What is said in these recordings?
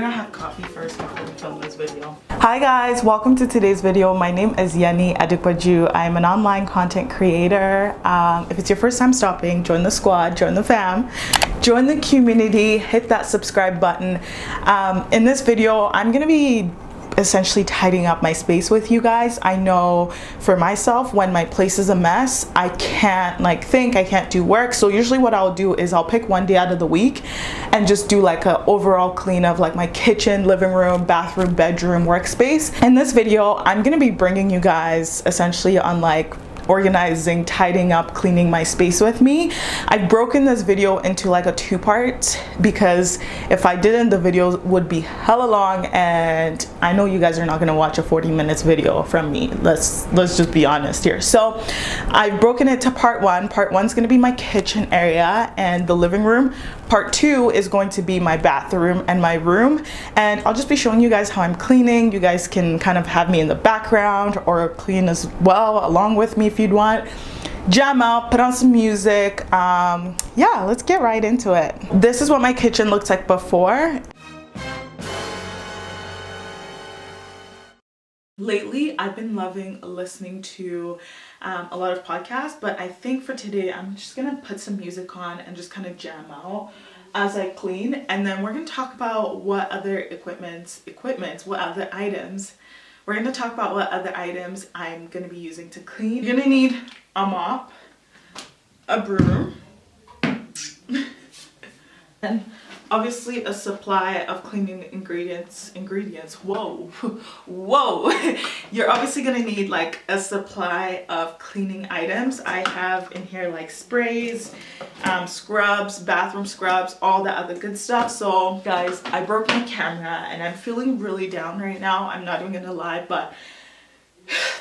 gonna have coffee first before we film this video. Hi guys, welcome to today's video. My name is Yeni Adequaju. I'm an online content creator. If it's your first time stopping, join the squad, join the fam, join the community, hit that subscribe button. In this video, I'm gonna be essentially tidying up my space with you guys. I know for myself, when my place is a mess, I can't I can't do work. So usually what I'll do is I'll pick one day out of the week and just do like an overall clean of like my kitchen, living room, bathroom, bedroom, workspace. In this video, I'm gonna be bringing you guys essentially on like organizing, tidying up, cleaning my space with me. I've broken this video into like a two-part because if I didn't, the video would be hella long, and I know you guys are not gonna watch a 40 minutes video from me. Let's just be honest here. So I've broken it to part one. Part one's gonna be my kitchen area and the living room. Part two is going to be my bathroom and my room, and I'll just be showing you guys how I'm cleaning. You guys can kind of have me in the background or clean as well along with me if you'd want. Jam out, put on some music. Yeah, let's get right into it. This is what my kitchen looks like before. Lately, I've been loving listening to a lot of podcasts, but I think for today, I'm just gonna put some music on and just kind of jam out as I clean. And then we're gonna talk about what other we're gonna talk about what other items I'm gonna be using to clean. You're gonna need a mop, a broom, and obviously a supply of cleaning ingredients. Whoa. You're obviously gonna need like a supply of cleaning items. I have in here like sprays, scrubs, bathroom scrubs, all that other good stuff. So guys, I broke my camera and I'm feeling really down right now. I'm not even gonna lie, but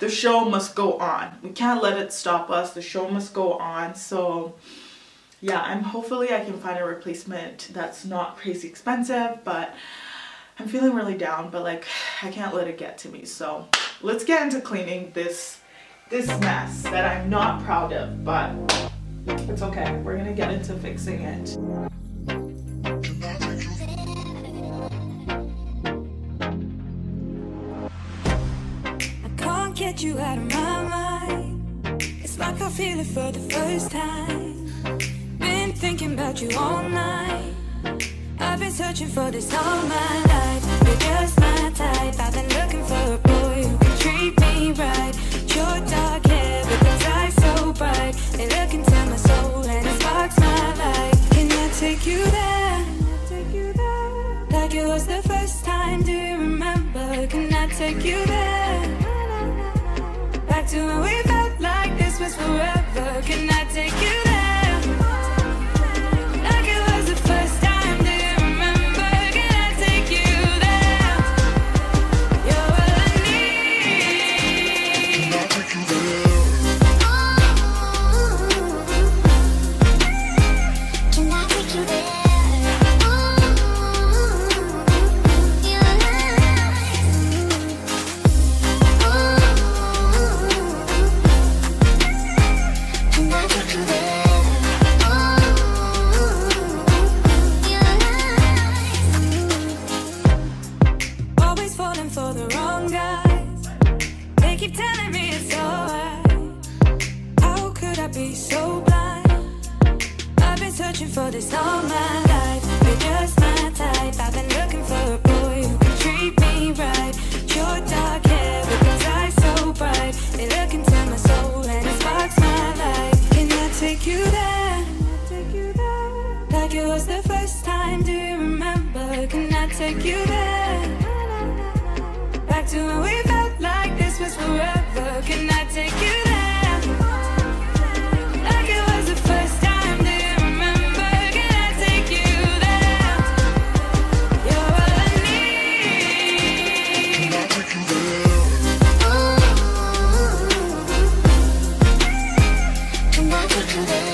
the show must go on. We can't let it stop us. The show must go on. So yeah, hopefully I can find a replacement that's not crazy expensive, but I'm feeling really down, but like I can't let it get to me. So let's get into cleaning this mess that I'm not proud of, but it's okay. We're gonna get into fixing it. I can't get you out of my mind. It's like I feel it for the first time. Been thinking about you all night. I've been searching for this all my life. You're just my type. I've been looking for a boy who can treat me right. Your dark hair with those eyes so bright. They look into my soul and it sparks my life. Can I take you there? Like it was the first time, do you remember? Can I take you there? Back to when we felt like this was forever. Can I take you there? For this all my life, you're just my type. I've been looking for a boy who can treat me right. Your dark hair with those eyes so bright. They look into my soul and it sparks my life. Can I take you there? Like it was the first time, do you remember? Can I take you there? Back to when we felt like this was forever. Can I take you there? Can I take you there?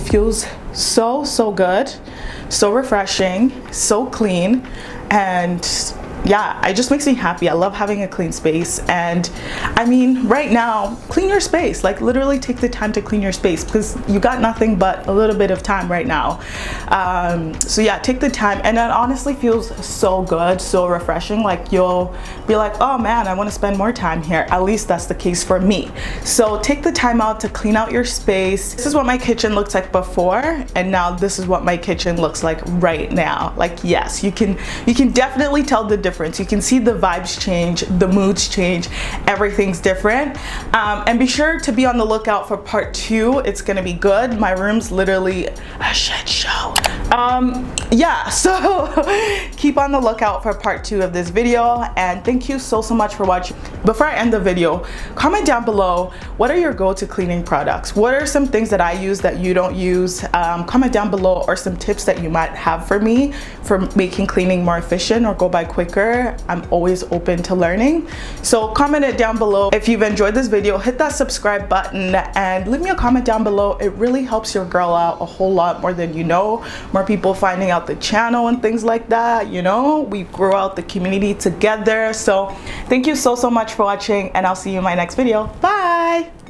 feels so good, so refreshing, so clean, and yeah, it just makes me happy. I love having a clean space. And I mean, right now, clean your space. Like, literally take the time to clean your space, because you got nothing but a little bit of time right now. So yeah, take the time, and it honestly feels so good, so refreshing. Like, you'll be like, oh man, I want to spend more time here. At least that's the case for me. So take the time out to clean out your space. This is what my kitchen looks like before, and now this is what my kitchen looks like right now. Like, yes, you can definitely tell the difference. You can see the vibes change, the moods change, everything's different. And be sure to be on the lookout for part 2. It's gonna be good. My room's literally a shit show. Yeah, so keep on the lookout for part 2 of this video, and thank you so much for watching. Before I end the video, comment down below, what are your go-to cleaning products? What are some things that I use that you don't use? Comment down below, or some tips that you might have for me for making cleaning more efficient or go by quicker. I'm always open to learning, so comment it down below. If you've enjoyed this video, hit that subscribe button and leave me a comment down below. It really helps your girl out a whole lot more than you know. More people finding out the channel and things like that, you know, we grow out the community together. So thank you so much for watching, and I'll see you in my next video. Bye.